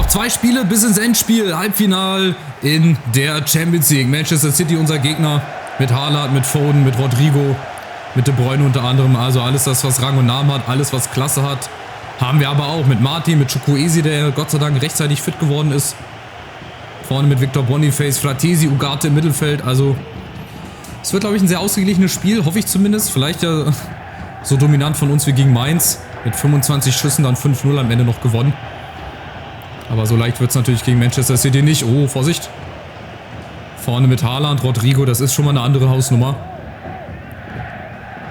2 Spiele bis ins Endspiel. Halbfinal in der Champions League. Manchester City unser Gegner. Mit Haaland, mit Foden, mit Rodrigo, mit De Bruyne unter anderem. Also alles das, was Rang und Namen hat, alles, was Klasse hat. Haben wir aber auch mit Martin, mit Chukwueze, der Gott sei Dank rechtzeitig fit geworden ist. Vorne mit Victor Boniface, Fratesi, Ugarte im Mittelfeld. Also es wird, glaube ich, ein sehr ausgeglichenes Spiel. Hoffe ich zumindest. Vielleicht ja so dominant von uns wie gegen Mainz. Mit 25 Schüssen dann 5-0 am Ende noch gewonnen. Aber so leicht wird es natürlich gegen Manchester City nicht. Oh, Vorsicht. Vorne mit Haaland, Rodrigo, das ist schon mal eine andere Hausnummer.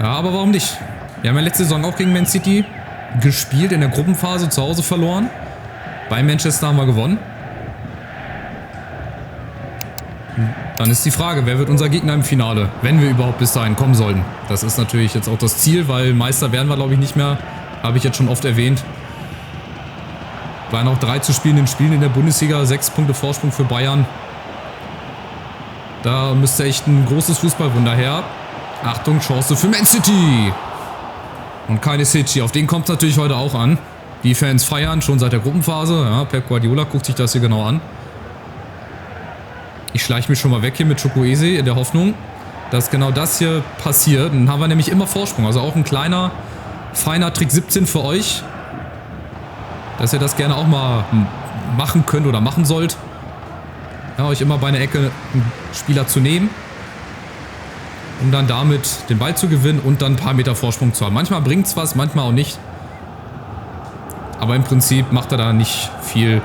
Ja, aber warum nicht? Wir haben ja letzte Saison auch gegen Man City gespielt, in der Gruppenphase, zu Hause verloren. Bei Manchester haben wir gewonnen. Dann ist die Frage, wer wird unser Gegner im Finale, wenn wir überhaupt bis dahin kommen sollten. Das ist natürlich jetzt auch das Ziel, weil Meister werden wir, glaube ich, nicht mehr. Habe ich jetzt schon oft erwähnt. Waren auch 3 zu spielenden Spielen in der Bundesliga, 6 Punkte Vorsprung für Bayern. Da müsste echt ein großes Fußballwunder her. Achtung, Chance für Man City. Und keine City. Auf den kommt es natürlich heute auch an. Die Fans feiern schon seit der Gruppenphase. Ja, Pep Guardiola guckt sich das hier genau an. Ich schleiche mich schon mal weg hier mit Chukwueze in der Hoffnung, dass genau das hier passiert. Dann haben wir nämlich immer Vorsprung. Also auch ein kleiner, feiner Trick 17 für euch. Dass ihr das gerne auch mal machen könnt oder machen sollt. Ja, euch immer bei einer Ecke einen Spieler zu nehmen, um dann damit den Ball zu gewinnen und dann ein paar Meter Vorsprung zu haben. Manchmal bringt es was, manchmal auch nicht. Aber im Prinzip macht er da nicht viel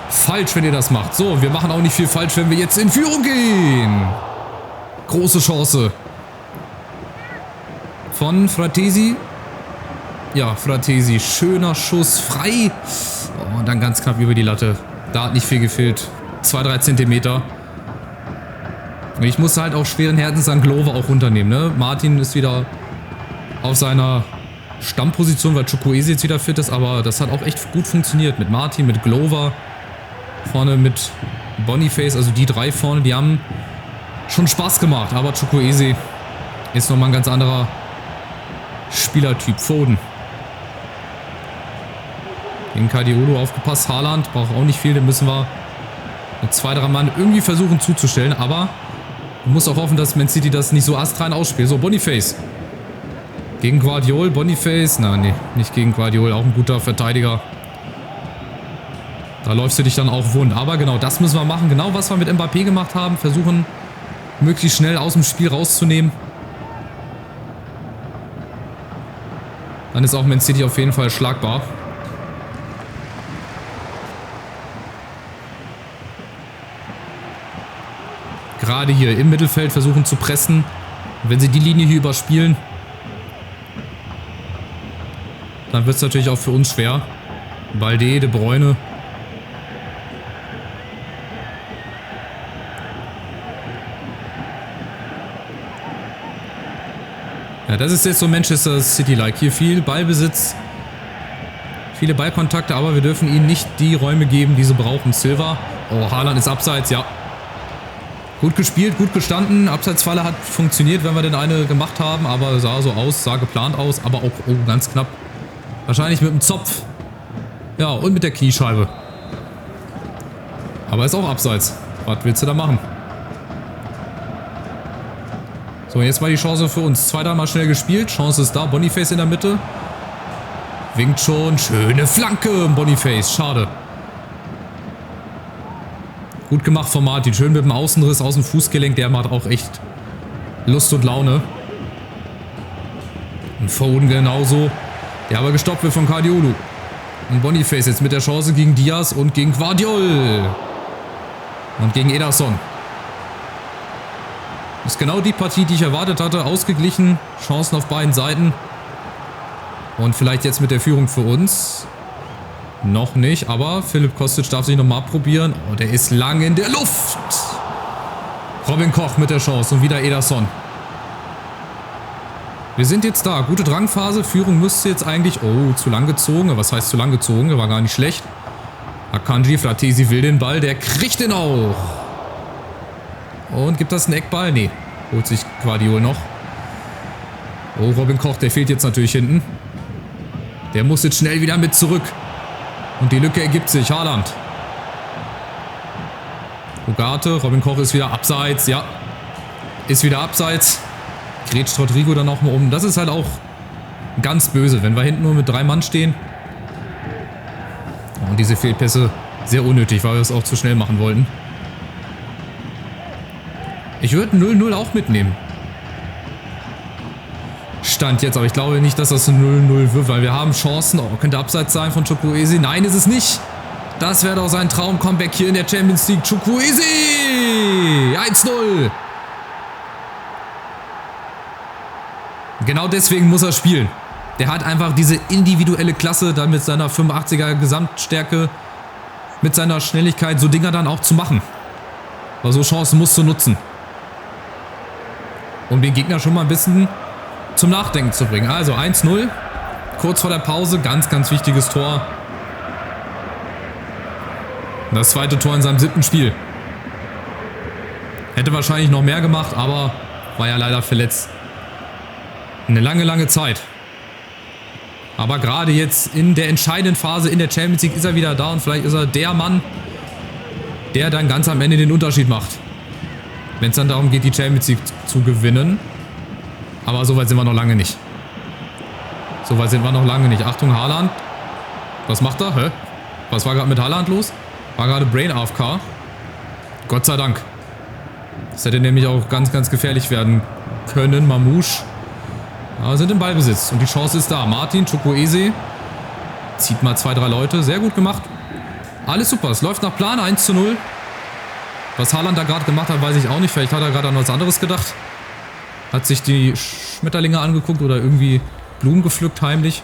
falsch, wenn ihr das macht. So, wir machen auch nicht viel falsch, wenn wir jetzt in Führung gehen. Große Chance. Von Fratesi. Ja, Fratesi. Schöner Schuss. Frei. Oh, und dann ganz knapp über die Latte. Da hat nicht viel gefehlt. 2-3 Zentimeter. Ich musste halt auch schweren Herzens an Glover auch runternehmen. Ne? Martin ist wieder auf seiner Stammposition, weil Chukwueze jetzt wieder fit ist. Aber das hat auch echt gut funktioniert. Mit Martin, mit Glover. Vorne mit Boniface. Also die 3 vorne, die haben schon Spaß gemacht. Aber Chukwueze ist nochmal ein ganz anderer Spielertyp. Foden. Gegen Guardiola aufgepasst. Haaland braucht auch nicht viel. Den müssen wir mit 2-3 Mann irgendwie versuchen zuzustellen, aber man muss auch hoffen, dass Man City das nicht so astrein ausspielt. So, Boniface. Gegen Guardiola, Boniface. Nein, nee, nicht gegen Guardiola, auch ein guter Verteidiger. Da läufst du dich dann auch wund. Aber genau, das müssen wir machen. Genau, was wir mit Mbappé gemacht haben. Versuchen, möglichst schnell aus dem Spiel rauszunehmen. Dann ist auch Man City auf jeden Fall schlagbar. Gerade hier im Mittelfeld versuchen zu pressen. Wenn sie die Linie hier überspielen, dann wird es natürlich auch für uns schwer. Balde, De Bruyne. Ja, das ist jetzt so Manchester City-like. Hier viel Ballbesitz, viele Ballkontakte, aber wir dürfen ihnen nicht die Räume geben, die sie brauchen. Silva. Oh, Haaland ist abseits, ja. Gut gespielt, gut gestanden. Abseitsfalle hat funktioniert, wenn wir denn eine gemacht haben. Aber sah so aus, sah geplant aus. Aber auch ganz knapp. Wahrscheinlich mit dem Zopf. Ja, und mit der Kniescheibe. Aber ist auch abseits. Was willst du da machen? So, jetzt mal die Chance für uns. 2-3 Mal schnell gespielt. Chance ist da. Boniface in der Mitte. Winkt schon. Schöne Flanke. Boniface. Schade. Gut gemacht von Martin. Schön mit dem Außenriss aus dem Fußgelenk. Der macht auch echt Lust und Laune. Und Foden genauso. Der aber gestoppt wird von Guardiola. Und Boniface jetzt mit der Chance gegen Diaz und gegen Guardiola. Und gegen Ederson. Das ist genau die Partie, die ich erwartet hatte. Ausgeglichen. Chancen auf beiden Seiten. Und vielleicht jetzt mit der Führung für uns. Noch nicht, aber Philipp Kostic darf sich nochmal probieren. Oh, der ist lang in der Luft. Robin Koch mit der Chance und wieder Ederson. Wir sind jetzt da. Gute Drangphase. Führung müsste jetzt eigentlich... Oh, zu lang gezogen. Was heißt zu lang gezogen? Der war gar nicht schlecht. Akanji, Fratesi will den Ball. Der kriegt den auch. Und gibt das einen Eckball? Nee. Holt sich Guardiola noch. Oh, Robin Koch, der fehlt jetzt natürlich hinten. Der muss jetzt schnell wieder mit zurück. Und die Lücke ergibt sich. Haaland. Ugarte, Robin Koch ist wieder abseits, ja. Ist wieder abseits. Grätscht Rodrigo dann auch mal um. Das ist halt auch ganz böse, wenn wir hinten nur mit 3 Mann stehen. Und diese Fehlpässe sehr unnötig, weil wir es auch zu schnell machen wollten. Ich würde 0-0 auch mitnehmen. Stand jetzt, aber ich glaube nicht, dass das 0-0 wird, weil wir haben Chancen. Oh, könnte abseits sein von Chukwueze. Nein, ist es nicht. Das wäre doch sein Traum-Comeback hier in der Champions League. Chukwueze! 1-0. Genau deswegen muss er spielen. Der hat einfach diese individuelle Klasse, dann mit seiner 85er Gesamtstärke, mit seiner Schnelligkeit, so Dinger dann auch zu machen. Aber so Chancen musst du nutzen. Um den Gegner schon mal ein bisschen zum Nachdenken zu bringen. Also 1-0. Kurz vor der Pause, ganz, ganz wichtiges Tor. Das zweite Tor in seinem 7. Spiel. Hätte wahrscheinlich noch mehr gemacht, aber war ja leider verletzt. Eine lange, lange Zeit. Aber gerade jetzt in der entscheidenden Phase in der Champions League ist er wieder da und vielleicht ist er der Mann, der dann ganz am Ende den Unterschied macht. Wenn es dann darum geht, die Champions League zu gewinnen. Aber so weit sind wir noch lange nicht. So weit sind wir noch lange nicht. Achtung, Haaland. Was macht er? Hä? Was war gerade mit Haaland los? War gerade Brain AFK. Gott sei Dank. Das hätte nämlich auch ganz, ganz gefährlich werden können. Mamouche. Aber sind im Ballbesitz. Und die Chance ist da. Martin, Chukwueze. Zieht mal 2, 3 Leute. Sehr gut gemacht. Alles super. Es läuft nach Plan. 1-0. Was Haaland da gerade gemacht hat, weiß ich auch nicht. Vielleicht hat er gerade an was anderes gedacht. Hat sich die Schmetterlinge angeguckt oder irgendwie Blumen gepflückt heimlich.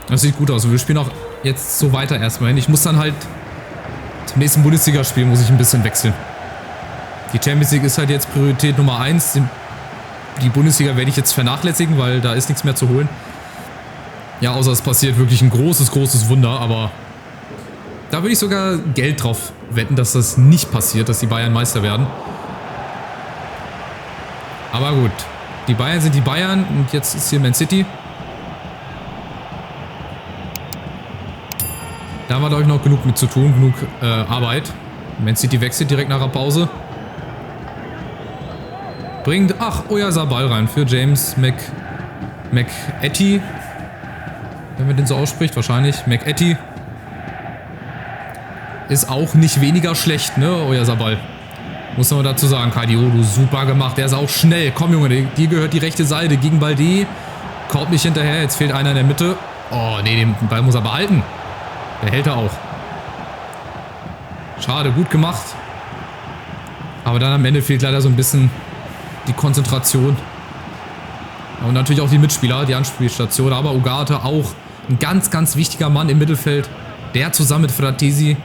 Das sieht gut aus. Und wir spielen auch jetzt so weiter erstmal hin. Ich muss dann halt zum nächsten Bundesligaspiel muss ich ein bisschen wechseln. Die Champions League ist halt jetzt Priorität Nummer 1. Die Bundesliga werde ich jetzt vernachlässigen, weil da ist nichts mehr zu holen. Ja, außer es passiert wirklich ein großes, großes Wunder. Aber da würde ich sogar Geld drauf wetten, dass das nicht passiert, dass die Bayern Meister werden. Aber gut, die Bayern sind die Bayern und jetzt ist hier Man City. Da haben wir, glaube ich, noch genug mit zu tun, genug Arbeit. Man City wechselt direkt nach der Pause. Bringt, Oyarzabal rein für James McAtee. Wenn man den so ausspricht, wahrscheinlich. McAtee. Ist auch nicht weniger schlecht, ne, Oyarzabal. Muss man dazu sagen, Kadiolu, super gemacht. Der ist auch schnell. Komm, Junge, dir gehört die rechte Seite gegen Balde. Kommt nicht hinterher. Jetzt fehlt einer in der Mitte. Oh, nee, den Ball muss er behalten. Der hält er auch. Schade, gut gemacht. Aber dann am Ende fehlt leider so ein bisschen die Konzentration. Und natürlich auch die Mitspieler, die Anspielstation. Aber Ugarte auch ein ganz, ganz wichtiger Mann im Mittelfeld. Der zusammen mit Fratesi.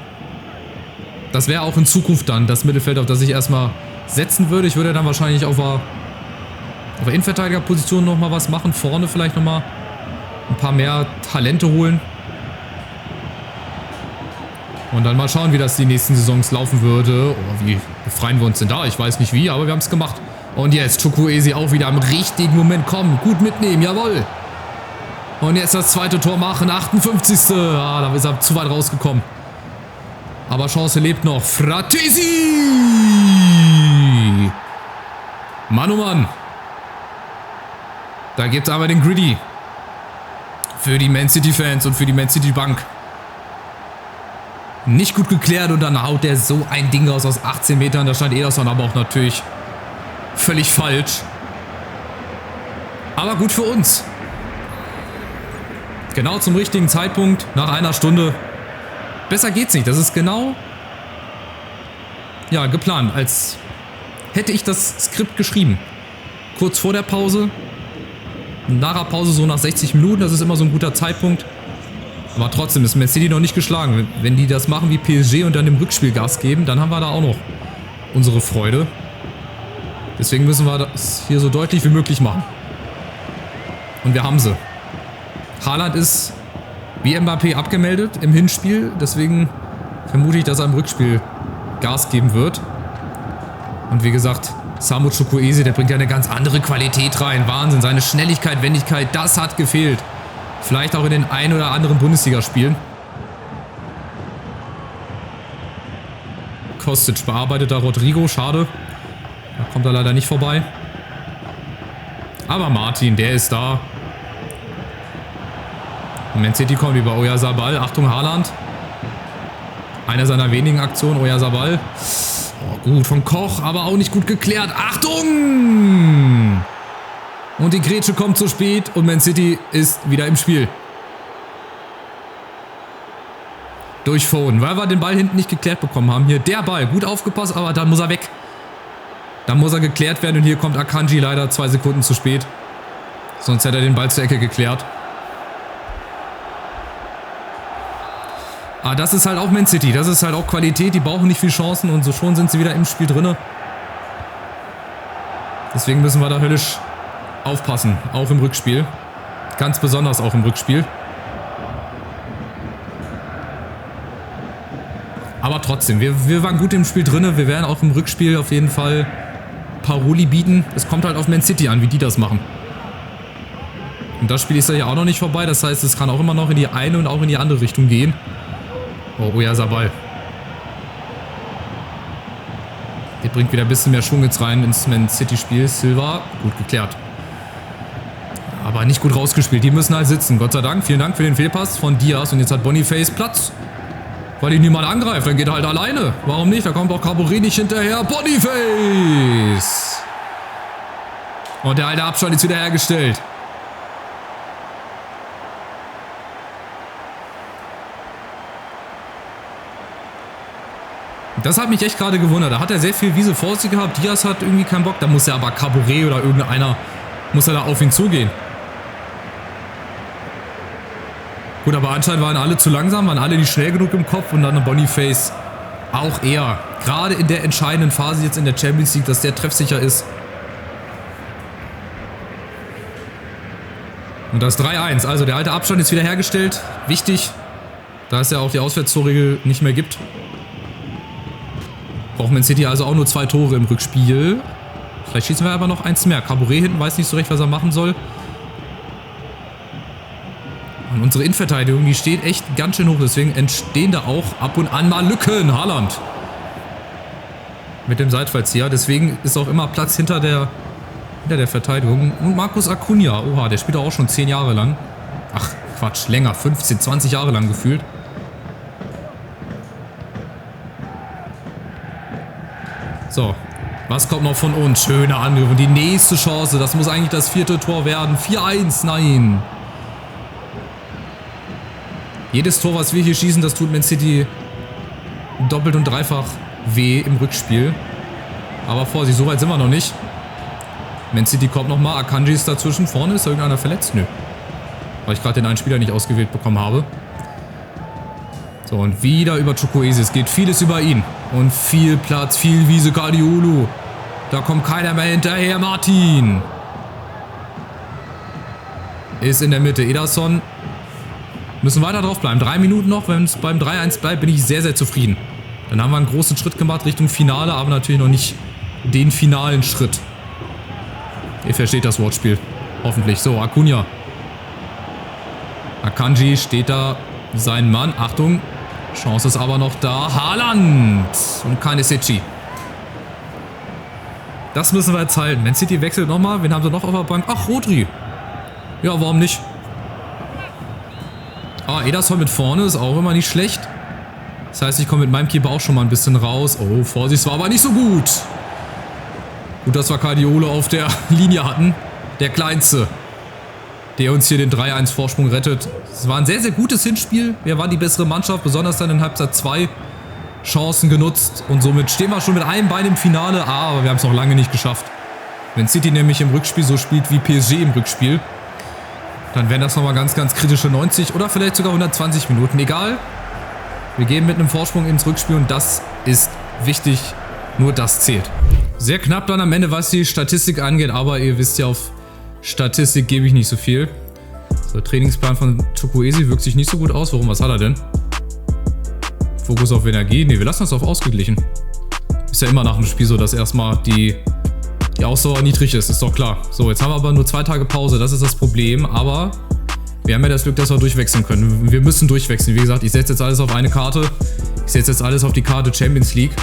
Das wäre auch in Zukunft dann das Mittelfeld, auf das ich erstmal setzen würde. Ich würde dann wahrscheinlich auf der Innenverteidigerposition nochmal was machen. Vorne vielleicht nochmal ein paar mehr Talente holen. Und dann mal schauen, wie das die nächsten Saisons laufen würde. Oh, wie befreien wir uns denn da? Ich weiß nicht wie, aber wir haben es gemacht. Und jetzt Chukwueze auch wieder am richtigen Moment. Komm, gut mitnehmen, jawohl. Und jetzt das zweite Tor machen, 58. Da ist er zu weit rausgekommen. Aber Chance lebt noch. Fratesi! Mann, oh Mann. Da gibt es aber den Griddy. Für die Man City Fans und für die Man City Bank. Nicht gut geklärt und dann haut der so ein Ding raus aus 18 Metern. Da stand Ederson aber auch natürlich völlig falsch. Aber gut für uns. Genau zum richtigen Zeitpunkt, nach einer Stunde. Besser geht's nicht. Das ist genau geplant, als hätte ich das Skript geschrieben. Kurz vor der Pause, nach der Pause so nach 60 Minuten, das ist immer so ein guter Zeitpunkt. Aber trotzdem ist Man City noch nicht geschlagen. Wenn die das machen wie PSG und dann im Rückspiel Gas geben, dann haben wir da auch noch unsere Freude. Deswegen müssen wir das hier so deutlich wie möglich machen. Und wir haben sie. Haaland ist wie Mbappé abgemeldet im Hinspiel. Deswegen vermute ich, dass er im Rückspiel Gas geben wird. Und wie gesagt, Samu Chukwueze, der bringt ja eine ganz andere Qualität rein. Wahnsinn, seine Schnelligkeit, Wendigkeit, das hat gefehlt. Vielleicht auch in den ein oder anderen Bundesligaspielen. Kostic bearbeitet da Rodrigo, schade. Da kommt er leider nicht vorbei. Aber Martin, der ist da. Man City kommt über Oyarzabal. Achtung, Haaland. Eine seiner wenigen Aktionen, Oyarzabal. Oh, gut von Koch, aber auch nicht gut geklärt. Achtung! Und die Grätsche kommt zu spät und Man City ist wieder im Spiel. Durch Foden, weil wir den Ball hinten nicht geklärt bekommen haben. Hier der Ball, gut aufgepasst, aber dann muss er weg. Dann muss er geklärt werden und hier kommt Akanji leider 2 Sekunden zu spät. Sonst hätte er den Ball zur Ecke geklärt. Aber das ist halt auch Man City, das ist halt auch Qualität, die brauchen nicht viel Chancen und so schon sind sie wieder im Spiel drin. Deswegen müssen wir da höllisch aufpassen, auch im Rückspiel. Ganz besonders auch im Rückspiel. Aber trotzdem, wir waren gut im Spiel drin, wir werden auch im Rückspiel auf jeden Fall Paroli bieten. Es kommt halt auf Man City an, wie die das machen. Und das Spiel ist ja auch noch nicht vorbei, das heißt, es kann auch immer noch in die eine und auch in die andere Richtung gehen. Oh, Oyarzabal. Der bringt wieder ein bisschen mehr Schwung jetzt rein ins Man City-Spiel. Silva, gut geklärt. Aber nicht gut rausgespielt. Die müssen halt sitzen. Gott sei Dank. Vielen Dank für den Fehlpass von Diaz. Und jetzt hat Boniface Platz. Weil ihn niemand angreift. Dann geht er halt alleine. Warum nicht? Da kommt auch Caboret nicht hinterher. Boniface! Und der alte Abstand ist wieder hergestellt. Das hat mich echt gerade gewundert. Da hat er sehr viel Wiese vor sich gehabt. Diaz hat irgendwie keinen Bock. Da muss ja aber Caboret oder irgendeiner muss er da auf ihn zugehen. Gut, aber anscheinend waren alle zu langsam, waren alle nicht schnell genug im Kopf und dann Boniface auch eher. Gerade in der entscheidenden Phase jetzt in der Champions League, dass der treffsicher ist. Und das 3-1. Also der alte Abstand ist wieder hergestellt. Wichtig, da es ja auch die Auswärtstorregel nicht mehr gibt. Braucht Man City also auch nur 2 Tore im Rückspiel. Vielleicht schießen wir aber noch eins mehr. Caboret hinten weiß nicht so recht, was er machen soll. Und unsere Innenverteidigung, die steht echt ganz schön hoch. Deswegen entstehen da auch ab und an mal Lücken. Haaland. Mit dem Seitfallzieher. Deswegen ist auch immer Platz hinter der Verteidigung. Und Marcos Acuna. Oha, der spielt auch schon 10 Jahre lang. Ach, Quatsch. Länger. 15, 20 Jahre lang gefühlt. So, was kommt noch von uns? Schöner Angriff und die nächste Chance. Das muss eigentlich das 4. Tor werden. 4-1, nein. Jedes Tor, was wir hier schießen, das tut Man City doppelt und dreifach weh im Rückspiel. Aber Vorsicht, so weit sind wir noch nicht. Man City kommt nochmal. Akanji ist dazwischen. Vorne ist irgendeiner verletzt? Nö. Weil ich gerade den einen Spieler nicht ausgewählt bekommen habe. So, und wieder über Chukwueze. Es geht vieles über ihn. Und viel Platz, viel Wiese, Guardiola. Da kommt keiner mehr hinterher. Martin. Ist in der Mitte. Ederson. Müssen weiter drauf bleiben. 3 Minuten noch. Wenn es beim 3-1 bleibt, bin ich sehr, sehr zufrieden. Dann haben wir einen großen Schritt gemacht Richtung Finale, aber natürlich noch nicht den finalen Schritt. Ihr versteht das Wortspiel. Hoffentlich. So, Acuna. Akanji steht da. Sein Mann. Achtung. Chance ist aber noch da. Haaland. Und keine Sechi. Das müssen wir jetzt halten. Man City wechselt nochmal. Wen haben sie noch auf der Bank? Ach, Rodri. Ja, warum nicht? Ah, Ederson mit vorne ist auch immer nicht schlecht. Das heißt, ich komme mit meinem Keeper auch schon mal ein bisschen raus. Oh, Vorsicht, es war aber nicht so gut. Gut, dass wir Guardiola auf der Linie hatten. Der Kleinste, der uns hier den 3-1 Vorsprung rettet. Es war ein sehr, sehr gutes Hinspiel. Wir waren die bessere Mannschaft, besonders dann in Halbzeit 2 Chancen genutzt. Und somit stehen wir schon mit einem Bein im Finale. Aber wir haben es noch lange nicht geschafft. Wenn City nämlich im Rückspiel so spielt wie PSG im Rückspiel, dann wären das nochmal ganz, ganz kritische 90 oder vielleicht sogar 120 Minuten. Egal. Wir gehen mit einem Vorsprung ins Rückspiel und das ist wichtig. Nur das zählt. Sehr knapp dann am Ende, was die Statistik angeht. Aber ihr wisst ja, auf Statistik gebe ich nicht so viel. So, Trainingsplan von Chukwueze wirkt sich nicht so gut aus. Warum? Was hat er denn? Fokus auf Energie. Ne, wir lassen das auf ausgeglichen. Ist ja immer nach dem Spiel so, dass erstmal die Ausdauer niedrig ist doch klar. So, jetzt haben wir aber nur 2 Tage Pause. Das ist das Problem. Aber wir haben ja das Glück, dass wir durchwechseln können. Wir müssen durchwechseln. Wie gesagt, ich setze jetzt alles auf eine Karte. Ich setze jetzt alles auf die Karte Champions League.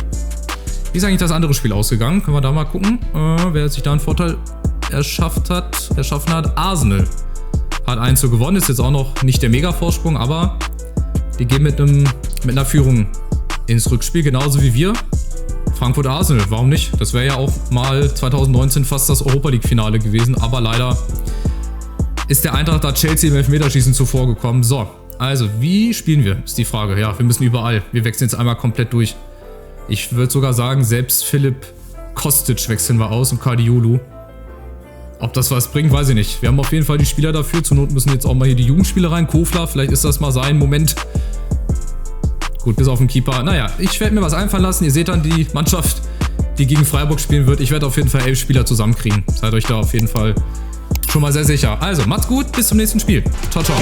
Wie ist eigentlich das andere Spiel ausgegangen? Können wir da mal gucken, wer sich da einen Vorteil erschaffen hat. Arsenal hat 1:0 gewonnen, ist jetzt auch noch nicht der Mega-Vorsprung, aber die gehen mit einer Führung ins Rückspiel, genauso wie wir. Frankfurt-Arsenal, warum nicht? Das wäre ja auch mal 2019 fast das Europa-League-Finale gewesen, aber leider ist der Eintracht da Chelsea im Elfmeterschießen zuvor gekommen. So, also wie spielen wir, ist die Frage. Ja, wir müssen überall. Wir wechseln jetzt einmal komplett durch. Ich würde sogar sagen, selbst Philipp Kostic wechseln wir aus und Kadiolu. Ob das was bringt, weiß ich nicht. Wir haben auf jeden Fall die Spieler dafür. Zur Not müssen jetzt auch mal hier die Jugendspieler rein. Kofler, vielleicht ist das mal sein Moment. Gut, bis auf den Keeper. Naja, ich werde mir was einfallen lassen. Ihr seht dann die Mannschaft, die gegen Freiburg spielen wird. Ich werde auf jeden Fall 11 Spieler zusammenkriegen. Seid euch da auf jeden Fall schon mal sehr sicher. Also, macht's gut, bis zum nächsten Spiel. Ciao, ciao.